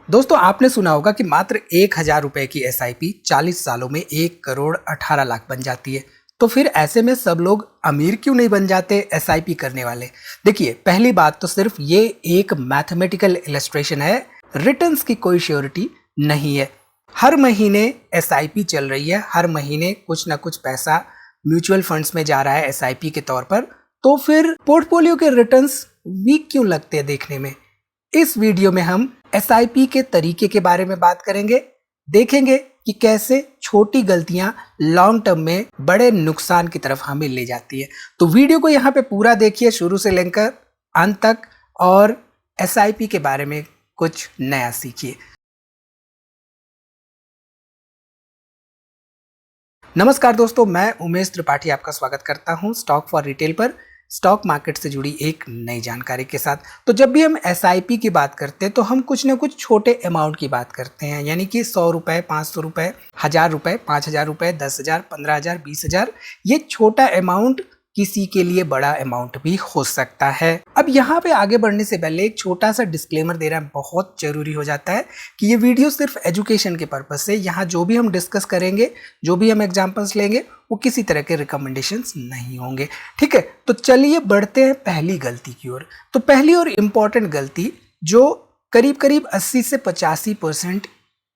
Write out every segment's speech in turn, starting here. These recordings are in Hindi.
दोस्तों आपने सुना होगा कि मात्र 1,000 रुपए की एसआईपी 40 सालों में 1,18,00,000 बन जाती है। तो फिर ऐसे में सब लोग अमीर क्यों नहीं बन जाते एसआईपी करने वाले? देखिए, पहली बात तो सिर्फ ये एक मैथमेटिकल इलस्ट्रेशन है, रिटर्न्स की कोई श्योरिटी नहीं है। हर महीने एसआईपी चल रही है, हर महीने कुछ ना कुछ पैसा म्यूचुअल फंड्स में जा रहा है एसआईपी के तौर पर। तो फिर पोर्टफोलियो के रिटर्न्स वीक क्यों लगते हैं देखने में? इस वीडियो में हम एसआईपी के तरीके के बारे में बात करेंगे, देखेंगे कि कैसे छोटी गलतियां लॉन्ग टर्म में बड़े नुकसान की तरफ हमें ले जाती है। तो वीडियो को यहाँ पे पूरा देखिए शुरू से लेकर अंत तक और एसआईपी के बारे में कुछ नया सीखिए। नमस्कार दोस्तों, मैं उमेश त्रिपाठी आपका स्वागत करता हूं स्टॉक फॉर रिटेल पर, स्टॉक मार्केट से जुड़ी एक नई जानकारी के साथ। तो जब भी हम एसआईपी की बात करते हैं तो हम कुछ ना कुछ छोटे अमाउंट की बात करते हैं, यानी कि 100 रुपए, 500 रुपए, 1000 रुपए, 5000 रुपए, 10,000, 15,000, 20,000। ये छोटा अमाउंट किसी के लिए बड़ा अमाउंट भी हो सकता है। अब यहाँ पे आगे बढ़ने से पहले एक छोटा सा डिस्क्लेमर देना बहुत जरूरी हो जाता है कि ये वीडियो सिर्फ एजुकेशन के पर्पज से, यहाँ जो भी हम डिस्कस करेंगे, जो भी हम एग्जांपल्स लेंगे, वो किसी तरह के रिकमेंडेशंस नहीं होंगे। ठीक है, तो चलिए बढ़ते हैं पहली गलती की ओर। तो पहली और इम्पॉर्टेंट गलती जो करीब करीब 80 से 85%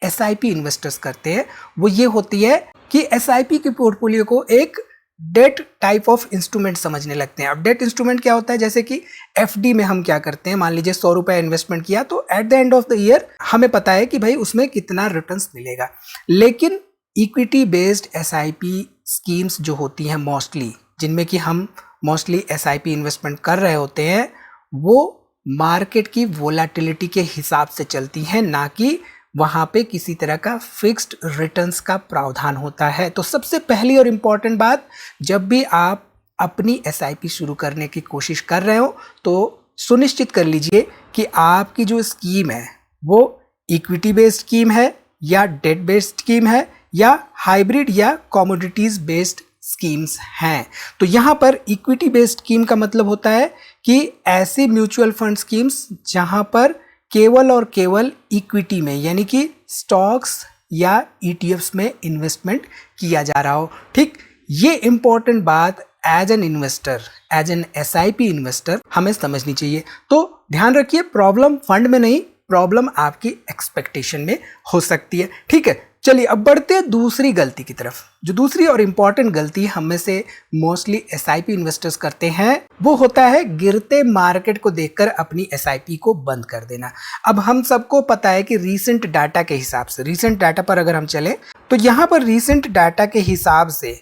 एसआईपी इन्वेस्टर्स करते हैं वो ये होती है कि एसआईपी के पोर्टफोलियो को एक डेट टाइप ऑफ इंस्ट्रूमेंट समझने लगते हैं। अब डेट इंस्ट्रूमेंट क्या होता है? जैसे कि एफडी में हम क्या करते हैं, मान लीजिए 100 रुपए इन्वेस्टमेंट किया तो at the end of the year हमें पता है कि भाई उसमें कितना रिटर्न्स मिलेगा। लेकिन इक्विटी बेस्ड एसआईपी स्कीम्स जो होती हैं मोस्टली, जिनमें कि हम मोस्टली एसआईपी इन्वेस्टमेंट कर रहे होते हैं, वो मार्केट की वोलेटिलिटी के हिसाब से चलती हैं, ना कि वहां पे किसी तरह का फिक्स्ड रिटर्न्स का प्रावधान होता है। तो सबसे पहली और इंपॉर्टेंट बात, जब भी आप अपनी एसआईपी शुरू करने की कोशिश कर रहे हो तो सुनिश्चित कर लीजिए कि आपकी जो स्कीम है वो इक्विटी बेस्ड स्कीम है या डेट बेस्ड स्कीम है या हाइब्रिड या कमोडिटीज बेस्ड स्कीम्स हैं। तो यहां पर इक्विटी बेस्ड स्कीम का मतलब होता है कि ऐसी म्यूचुअल फंड स्कीम्स जहां पर केवल और केवल इक्विटी में, यानी कि स्टॉक्स या ईटीएफ्स में इन्वेस्टमेंट किया जा रहा हो। ठीक, ये इंपॉर्टेंट बात as an investor, as an SIP investor हमें समझनी चाहिए। तो ध्यान रखिए, प्रॉब्लम फंड में नहीं, प्रॉब्लम आपकी एक्सपेक्टेशन में हो सकती है। ठीक है, चलिए अब बढ़ते हैं दूसरी गलती की तरफ। जो दूसरी और इंपॉर्टेंट गलती हम में से मोस्टली एसआईपी इन्वेस्टर्स करते हैं वो होता है गिरते मार्केट को देखकर अपनी एसआईपी को बंद कर देना। अब हम सबको पता है कि रीसेंट डाटा के हिसाब से, रीसेंट डाटा पर अगर हम चले तो यहाँ पर रीसेंट डाटा के हिसाब से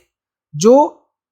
जो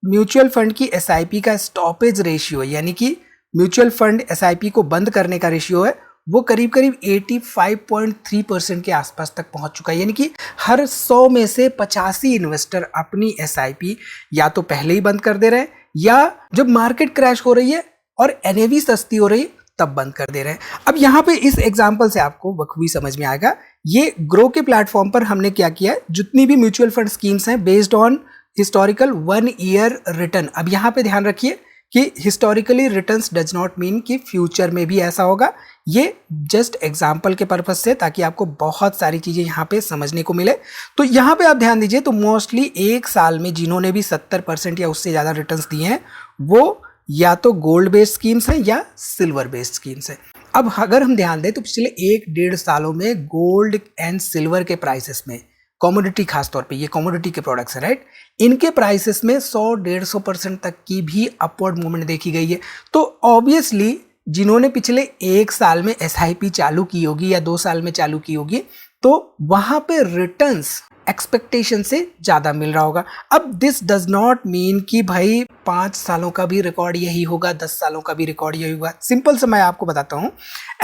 म्यूचुअल फंड की एसआईपी का स्टॉपेज रेशियो, यानी कि म्यूचुअल फंड एसआईपी को बंद करने का रेशियो है, वो करीब करीब 85.3% के आसपास तक पहुंच चुका है। यानी कि हर 100 में से 85 इन्वेस्टर अपनी एसआईपी या तो पहले ही बंद कर दे रहे हैं या जब मार्केट क्रैश हो रही है और एनएवी सस्ती हो रही है तब बंद कर दे रहे हैं। अब यहाँ पे इस एग्जांपल से आपको बखूबी समझ में आएगा। ये ग्रो के प्लेटफॉर्म पर हमने क्या किया है, जितनी भी म्यूचुअल फंड स्कीम्स हैं based on historical 1 year return. अब यहाँ पे ध्यान रखिए कि historically returns does not mean कि फ्यूचर में भी ऐसा होगा। ये जस्ट एग्जांपल के पर्पस से, ताकि आपको बहुत सारी चीजें यहाँ पे समझने को मिले। तो यहाँ पे आप ध्यान दीजिए, तो मोस्टली एक साल में जिन्होंने भी 70% या उससे ज्यादा रिटर्न्स दिए हैं वो या तो गोल्ड बेस्ड स्कीम्स हैं या सिल्वर बेस्ड स्कीम्स हैं। अब अगर हम ध्यान दें तो पिछले 1-1.5 सालों में गोल्ड एंड सिल्वर के प्राइसेस में, कमोडिटी खासतौर पे, ये कमोडिटी के प्रोडक्ट्स है राइट, इनके प्राइसेस में 100-150% तक की भी अपवर्ड मूवमेंट देखी गई है। तो ऑब्वियसली जिन्होंने पिछले 1 साल में एसआईपी चालू की होगी या 2 साल में चालू की होगी, तो वहां पे रिटर्न्स एक्सपेक्टेशन से ज्यादा मिल रहा होगा। अब दिस डज नॉट मीन कि भाई 5 सालों का भी रिकॉर्ड यही होगा, 10 सालों का भी रिकॉर्ड यही होगा। सिंपल से मैं आपको बताता हूं,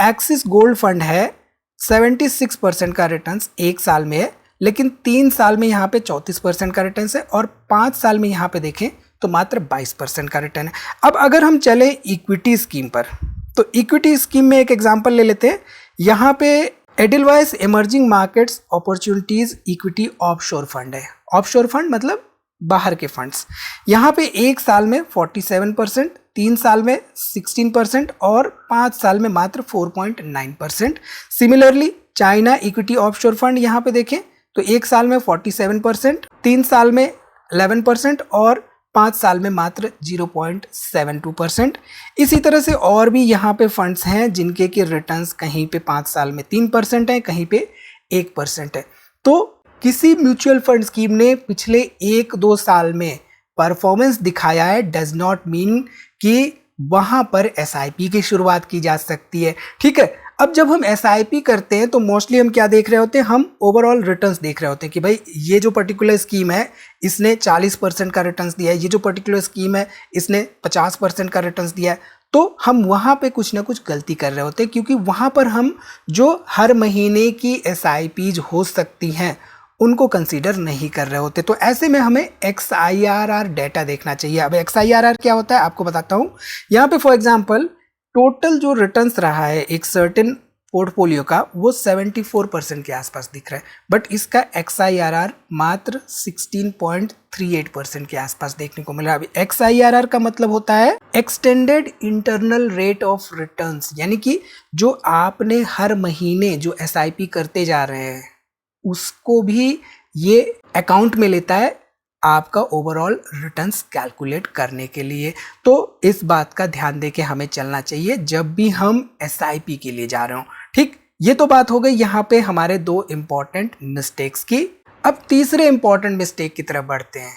एक्सिस गोल्ड फंड है 76% का रिटर्न्स 1 साल में है, लेकिन 3 साल में यहाँ पे 34% का रिटर्न है और 5 साल में यहाँ पे देखें तो मात्र 22% का रिटर्न है। अब अगर हम चले इक्विटी स्कीम पर, तो इक्विटी स्कीम में एक एग्जांपल ले लेते हैं। यहाँ पे Edelweiss emerging markets opportunities equity offshore fund है। ऑफशोर फंड मतलब बाहर के फंड्स। यहाँ पे 1 साल में 47%, 3 साल में 16% और 5 साल में मात्र 4.9%। Similarly China equity offshore fund यहाँ पे देखें तो 1 साल में 47%, 3 साल में 11% और 5 साल में मात्र 0.72%। इसी तरह से और भी यहाँ पे फंड्स हैं जिनके की रिटर्न्स कहीं पे 5 साल में 3% है, कहीं पे 1% है। तो किसी म्यूचुअल फंड स्कीम ने पिछले 1-2 साल में परफॉर्मेंस दिखाया है डज नॉट मीन कि वहां पर एसआईपी की शुरुआत की जा सकती है। ठीक है, अब जब हम एसआईपी करते हैं तो मोस्टली हम क्या देख रहे होते हैं, हम ओवरऑल रिटर्न्स देख रहे होते हैं कि भाई ये जो पर्टिकुलर स्कीम है इसने 40% का रिटर्न्स दिया है, ये जो पर्टिकुलर स्कीम है इसने 50% का रिटर्न्स दिया है। तो हम वहाँ पे कुछ ना कुछ गलती कर रहे होते हैं, क्योंकि वहाँ पर हम जो हर महीने की एसआईपीज हो सकती हैं उनको कंसीडर नहीं कर रहे होते। तो ऐसे में हमें XIRR डेटा देखना चाहिए। अब XIRR क्या होता है आपको बताता हूँ। यहाँ पे फॉर एग्जांपल टोटल जो रिटर्न्स रहा है एक सर्टेन पोर्टफोलियो का वो 74% के आसपास दिख रहा है, बट इसका XIRR मात्र 16.38% के आसपास देखने को मिल रहा है। अभी XIRR का मतलब होता है extended internal rate of returns, यानी कि जो आपने हर महीने जो SIP करते जा रहे हैं उसको भी ये अकाउंट में लेता है आपका ओवरऑल रिटर्न्स कैलकुलेट करने के लिए। तो इस बात का ध्यान देके हमें चलना चाहिए जब भी हम SIP के लिए जा रहे हो। ठीक, ये तो बात हो गई यहाँ पे हमारे 2 इंपॉर्टेंट मिस्टेक्स की। अब तीसरे इंपॉर्टेंट मिस्टेक की तरफ बढ़ते हैं,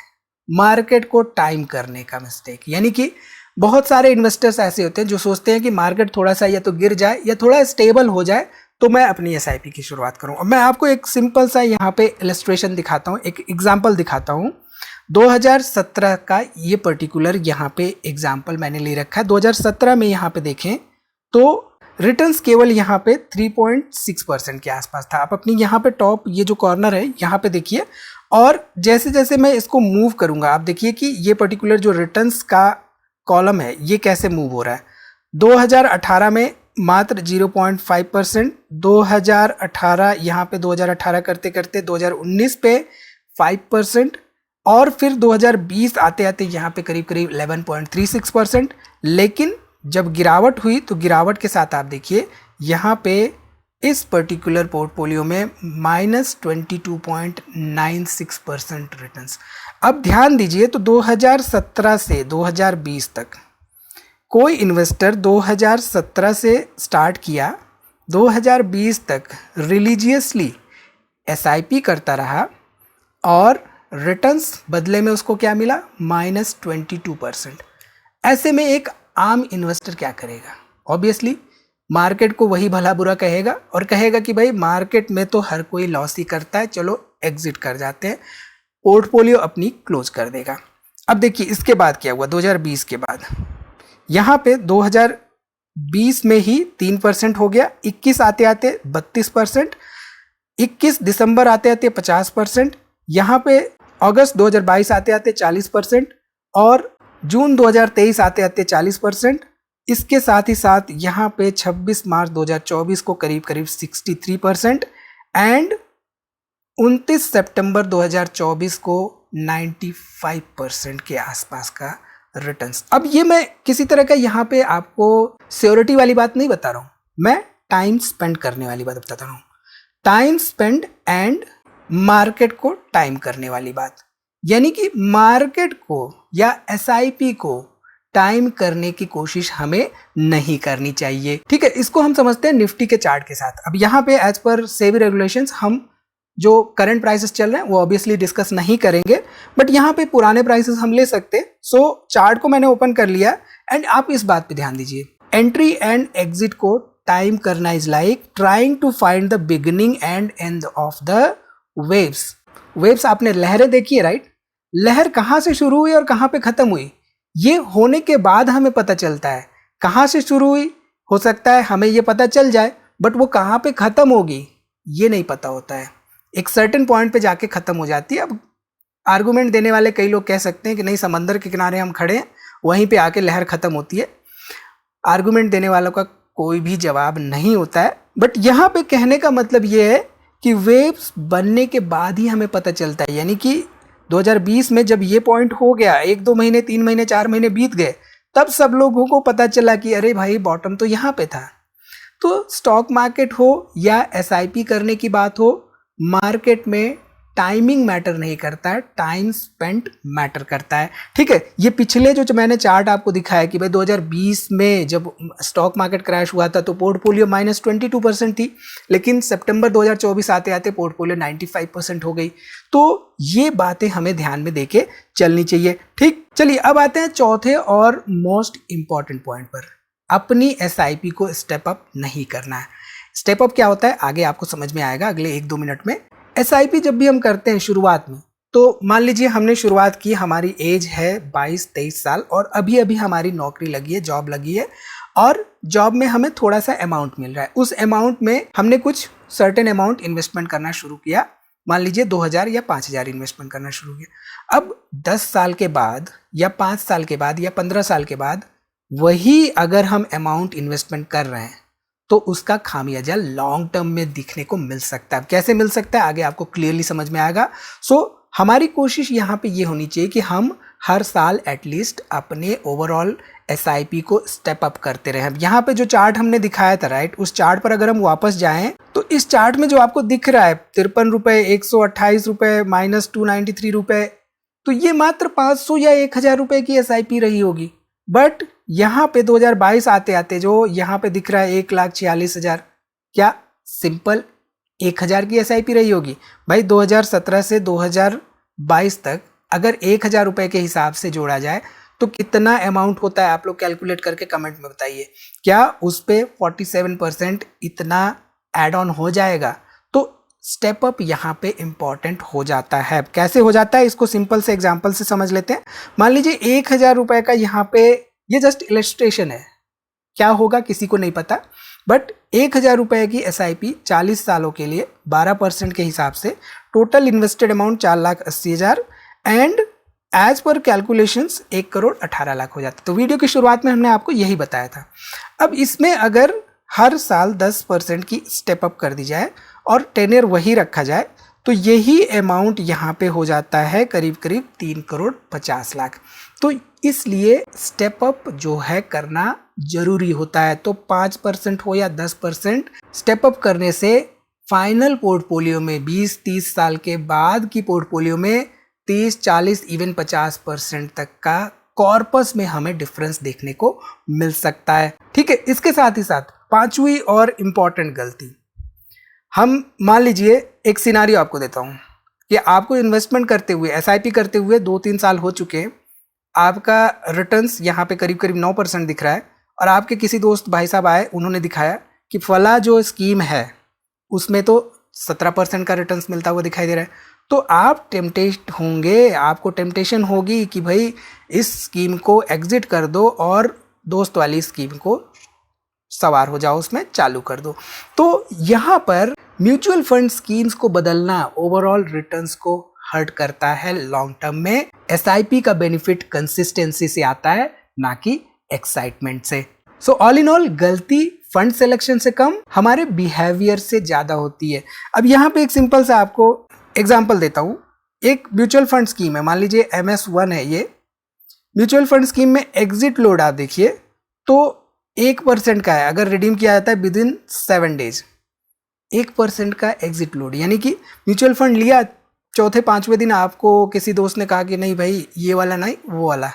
मार्केट को टाइम करने का मिस्टेक। यानी कि बहुत सारे इन्वेस्टर्स ऐसे होते हैं जो सोचते हैं कि मार्केट थोड़ा सा या तो गिर जाए या थोड़ा स्टेबल हो जाए तो मैं अपनी SIP की शुरुआत करूं। अब मैं आपको एक सिंपल सा यहाँ पे इलस्ट्रेशन दिखाता हूँ, एक एग्जाम्पल दिखाता हूँ। 2017 का ये पर्टिकुलर यहाँ पे एग्जाम्पल मैंने ले रखा है। 2017 में यहाँ पे देखें तो रिटर्न्स केवल यहाँ पे 3.6% के आसपास था। आप अपनी यहाँ पे टॉप ये जो कॉर्नर है यहाँ पे देखिए, और जैसे जैसे मैं इसको मूव करूंगा आप देखिए कि ये पर्टिकुलर जो रिटर्न्स का कॉलम है ये कैसे मूव हो रहा है। 2018 में मात्र 0.5%, 2018 यहाँ पे 2018 करते करते 2019 पे 5%, और फिर 2020 आते आते यहाँ पे करीब करीब 11.36%। लेकिन जब गिरावट हुई तो गिरावट के साथ आप देखिए यहाँ पे इस पर्टिकुलर पोर्टफोलियो में -22.96% रिटर्न्स। अब ध्यान दीजिए तो 2017 से 2020 तक कोई इन्वेस्टर 2017 से स्टार्ट किया, 2020 तक रिलीजियसली SIP करता रहा और रिटर्न्स बदले में उसको क्या मिला, -22%। ऐसे में एक आम इन्वेस्टर क्या करेगा, ऑब्वियसली मार्केट को वही भला बुरा कहेगा और कहेगा कि भाई मार्केट में तो हर कोई लॉस ही करता है, चलो एग्जिट कर जाते हैं, पोर्टफोलियो अपनी क्लोज कर देगा। अब देखिए इसके बाद क्या हुआ, 2020 के बाद यहाँ पे 2020 में ही 3% हो गया, 21 आते आते 32%, 21 दिसंबर आते आते 50%, यहाँ पे अगस्त 2022 आते आते 40% और जून 2023 आते आते 40%। इसके साथ ही साथ यहाँ पे 26 मार्च 2024 को करीब करीब 63% एंड 29 सितंबर 2024 को 95% के आसपास का रिटर्न्स। अब ये मैं किसी तरह का यहाँ पे आपको सियोरिटी वाली बात नहीं बता रहा हूँ, मैं टाइम स्पेंड करने वाली बात बताता हूँ। टाइम स्पेंड एंड मार्केट को टाइम करने वाली बात, यानी कि मार्केट को या SIP को टाइम करने की कोशिश हमें नहीं करनी चाहिए। ठीक है, इसको हम समझते हैं निफ्टी के चार्ट के साथ। अब यहाँ पे एज पर सेबी रेगुलेशंस हम जो करंट प्राइसेस चल रहे हैं वो ऑब्वियसली डिस्कस नहीं करेंगे, बट यहाँ पे पुराने प्राइसेस हम ले सकते हैं। सो चार्ट को मैंने ओपन कर लिया एंड आप इस बात पे ध्यान दीजिए, एंट्री एंड एग्जिट को टाइम करना is like trying to find the beginning and end of the waves. Waves आपने लहरें देखी है, राइट? लहर कहाँ से शुरू हुई और कहाँ पे खत्म हुई, ये होने के बाद हमें पता चलता है। कहाँ से शुरू हुई हो सकता है हमें ये पता चल जाए, बट वो कहाँ पे खत्म होगी ये नहीं पता होता है। एक सर्टेन पॉइंट पे जाके खत्म हो जाती है। अब आर्गुमेंट देने वाले कई लोग कह सकते हैं कि नहीं, समंदर के किनारे हम खड़े हैं, वहीं पे आके लहर खत्म होती है। आर्गुमेंट देने वालों का कोई भी जवाब नहीं होता है, बट यहाँ पे कहने का मतलब ये है कि वेव्स बनने के बाद ही हमें पता चलता है। यानी कि 2020 में जब ये पॉइंट हो गया, 1-2 महीने 3 महीने 4 महीने बीत गए, तब सब लोगों को पता चला कि अरे भाई बॉटम तो यहाँ पे था। तो स्टॉक मार्केट हो या एसआईपी करने की बात हो, मार्केट में टाइमिंग मैटर नहीं करता है, टाइम स्पेंट मैटर करता है। ठीक है, ये पिछले जो मैंने चार्ट आपको दिखाया कि भाई 2020 में जब स्टॉक मार्केट क्रैश हुआ था तो पोर्टफोलियो -22% थी, लेकिन सितंबर 2024 आते आते पोर्टफोलियो 95% हो गई। तो ये बातें हमें ध्यान में देके चलनी चाहिए। ठीक, चलिए अब आते हैं चौथे और मोस्ट इंपॉर्टेंट पॉइंट पर, अपनी एसआईपी को स्टेप अप नहीं करना है। स्टेप अप क्या होता है आगे आपको समझ में आएगा अगले 1-2 मिनट में। एसआईपी जब भी हम करते हैं शुरुआत में, तो मान लीजिए हमने शुरुआत की, हमारी एज है 22-23 साल और अभी अभी हमारी नौकरी लगी है, जॉब लगी है और जॉब में हमें थोड़ा सा अमाउंट मिल रहा है। उस अमाउंट में हमने कुछ सर्टेन अमाउंट इन्वेस्टमेंट करना शुरू किया, मान लीजिए 2000 या 5000 इन्वेस्टमेंट करना शुरू किया। अब 10 साल के बाद या 5 साल के बाद या 15 साल के बाद वही अगर हम अमाउंट इन्वेस्टमेंट कर रहे हैं तो उसका खामियाजा लॉन्ग टर्म में दिखने को मिल सकता है। कैसे मिल सकता है आगे आपको क्लियरली समझ में आएगा। सो हमारी कोशिश यहाँ पे ये होनी चाहिए कि हम हर साल एटलीस्ट अपने ओवरऑल एसआईपी को स्टेप अप करते रहे। यहाँ पे जो चार्ट हमने दिखाया था राइट, उस चार्ट पर अगर हम वापस जाएं तो इस चार्ट में जो आपको दिख रहा है 53 रुपये, 128 रुपये, -293 रुपये, तो ये मात्र 500 या 1000 रुपये की एसआईपी रही होगी। बट यहाँ पे 2022 आते आते जो यहाँ पे दिख रहा है 1,46,000, क्या सिंपल 1000 की एसआईपी रही होगी? भाई 2017 से 2022 तक अगर 1000 रुपये के हिसाब से जोड़ा जाए तो कितना अमाउंट होता है आप लोग कैलकुलेट करके कमेंट में बताइए। क्या उस पे 47% इतना एड ऑन हो जाएगा? तो स्टेप अप यहाँ पे इंपॉर्टेंट हो जाता है। कैसे हो जाता है इसको सिंपल से एग्जांपल से समझ लेते हैं। मान लीजिए 1000 रुपये का यहाँ पे, ये जस्ट इलस्ट्रेशन है, क्या होगा किसी को नहीं पता, बट 1000 रुपये की एसआईपी 40 सालों के लिए 12% के हिसाब से total invested amount 4,80,000 and as per calculations 1,18,00,000 हो जाता है। तो वीडियो की शुरुआत में हमने आपको यही बताया था। अब इसमें अगर हर साल 10% की स्टेप अप कर दी जाए और टेन्योर वही रखा जाए तो यही अमाउंट यहाँ पे हो जाता है करीब करीब 3,50,00,000। तो इसलिए स्टेप अप जो है करना जरूरी होता है। तो 5% हो या 10% स्टेप अप करने से फाइनल पोर्टफोलियो में 20-30 साल के बाद की पोर्टफोलियो में 30-40 इवन 50% तक का कॉर्पस में हमें डिफरेंस देखने को मिल सकता है। ठीक है, इसके साथ ही साथ पांचवी और इम्पॉर्टेंट गलती, हम मान लीजिए एक सिनारियो आपको देता हूं कि आपको इन्वेस्टमेंट करते हुए एसआईपी करते हुए 2-3 साल हो चुके हैं, आपका रिटर्न्स यहाँ पे करीब करीब 9% दिख रहा है और आपके किसी दोस्त भाई साहब आए, उन्होंने दिखाया कि फला जो स्कीम है उसमें तो 17% का रिटर्न्स मिलता हुआ दिखाई दे रहा है। तो आप टेम्पटेड होंगे, आपको टेम्पटेशन होगी कि भाई इस स्कीम को एग्जिट कर दो और दोस्त वाली स्कीम को सवार हो जाओ, उसमें चालू कर दो। तो यहाँ पर म्यूचुअल फंड स्कीम्स को बदलना ओवरऑल रिटर्न्स को हर्ट करता है लॉन्ग टर्म में। एसआईपी का बेनिफिट कंसिस्टेंसी से आता है, ना कि एक्साइटमेंट से। सो ऑल इन ऑल गलती फंड सिलेक्शन से कम हमारे बिहेवियर से ज्यादा होती है। अब यहाँ पे एक सिंपल सा आपको एग्जाम्पल देता हूँ। एक म्यूचुअल फंड स्कीम है, मान लीजिए MS1 है ये म्यूचुअल फंड स्कीम में एग्जिट लोड आप देखिए तो 1% का है, अगर रिडीम किया जाता है विद इन 7 डेज। 1% का एग्जिट लोड, यानी कि म्यूचुअल फंड लिया, चौथे 5वें दिन आपको किसी दोस्त ने कहा कि नहीं भाई ये वाला नहीं वो वाला,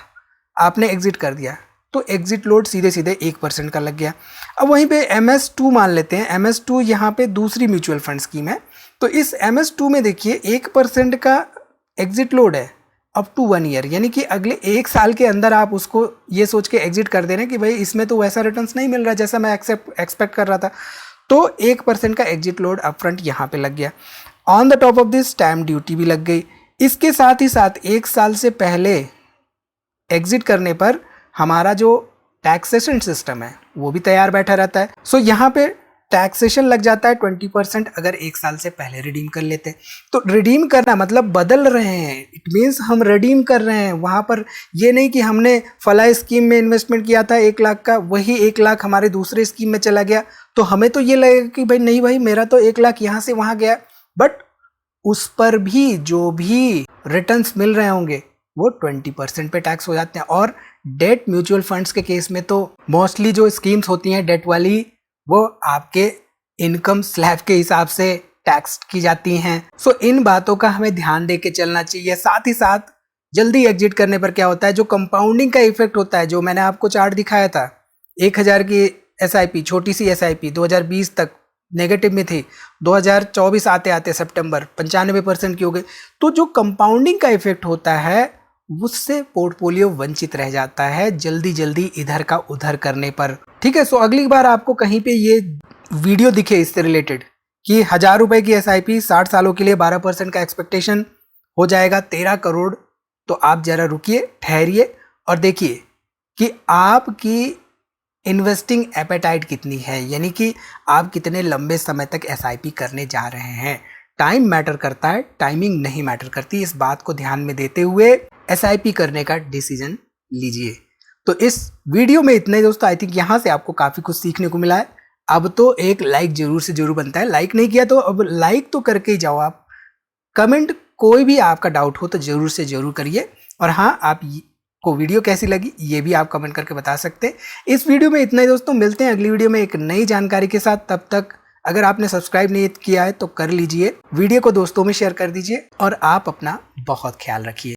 आपने एग्जिट कर दिया, तो एग्जिट लोड सीधे सीधे 1% का लग गया। अब वहीं पे MS2 मान लेते हैं, MS2 यहाँ पे दूसरी म्यूचुअल फंड स्कीम है। तो इस MS2 में देखिए 1% का एग्जिट लोड है अप टू 1 ईयर, यानी कि अगले 1 साल के अंदर आप उसको ये सोच के एग्जिट कर दे रहे हैं कि भाई इसमें तो वैसा रिटर्न्स नहीं मिल रहा जैसा मैं एक्सपेक्ट कर रहा था। तो 1% का एग्जिट लोड अपफ्रंट यहाँ पे लग गया। On the top of this stamp duty भी लग गई। इसके साथ ही साथ 1 साल से पहले एग्जिट करने पर हमारा जो टैक्सेशन सिस्टम है वो भी तैयार बैठा रहता है। सो यहाँ पे टैक्सेशन लग जाता है 20% अगर 1 साल से पहले रिडीम कर लेते हैं। तो रिडीम करना मतलब बदल रहे हैं, इट मीन्स हम रिडीम कर रहे हैं। वहाँ पर ये नहीं कि हमने फला स्कीम में इन्वेस्टमेंट किया था 1 लाख का, वही 1 लाख हमारे दूसरे स्कीम में चला गया, तो हमें तो ये लगेगा कि भाई नहीं भाई मेरा तो 1 लाख यहाँ से वहाँ गया, बट उस पर भी जो भी रिटर्न्स मिल रहे होंगे वो 20% पे टैक्स हो जाते हैं। और डेट म्यूचुअल फंड्स के केस में तो मोस्टली जो स्कीम्स होती हैं डेट वाली, वो आपके इनकम स्लैब के हिसाब से टैक्स की जाती हैं। सो इन बातों का हमें ध्यान दे के चलना चाहिए। साथ ही साथ जल्दी एग्जिट करने पर क्या होता है, जो कंपाउंडिंग का इफेक्ट होता है, जो मैंने आपको चार्ट दिखाया था, 1000 की एसआईपी, छोटी सी एसआईपी 2020 तक नेगेटिव में थी, 2024 आते आते सितंबर 95% की हो गई। तो जो कंपाउंडिंग का इफेक्ट होता है उससे पोर्टफोलियो वंचित रह जाता है जल्दी जल्दी इधर का उधर करने पर। ठीक है, सो अगली बार आपको कहीं पे ये वीडियो दिखे इससे रिलेटेड कि 1000 रुपए की एसआईपी 60 सालों के लिए 12% का एक्सपेक्टेशन हो जाएगा 13 करोड़, तो आप जरा रुकिए, ठहरिए और देखिए कि आपकी इन्वेस्टिंग एपेटाइट कितनी है, यानी कि आप कितने लंबे समय तक एसआईपी करने जा रहे हैं। टाइम मैटर करता है, टाइमिंग नहीं मैटर करती। इस बात को ध्यान में देते हुए एसआईपी करने का डिसीजन लीजिए। तो इस वीडियो में इतना ही दोस्तों। आई थिंक यहाँ से आपको काफ़ी कुछ सीखने को मिला है। अब तो एक लाइक जरूर से जरूर बनता है, लाइक नहीं किया तो अब लाइक तो करके ही जाओ आप। कमेंट कोई भी आपका डाउट हो तो जरूर से जरूर करिए। और हाँ, आप को वीडियो कैसी लगी ये भी आप कमेंट करके बता सकते हैं। इस वीडियो में इतना ही दोस्तों, मिलते हैं अगली वीडियो में एक नई जानकारी के साथ। तब तक अगर आपने सब्सक्राइब नहीं किया है तो कर लीजिए, वीडियो को दोस्तों में शेयर कर दीजिए और आप अपना बहुत ख्याल रखिए।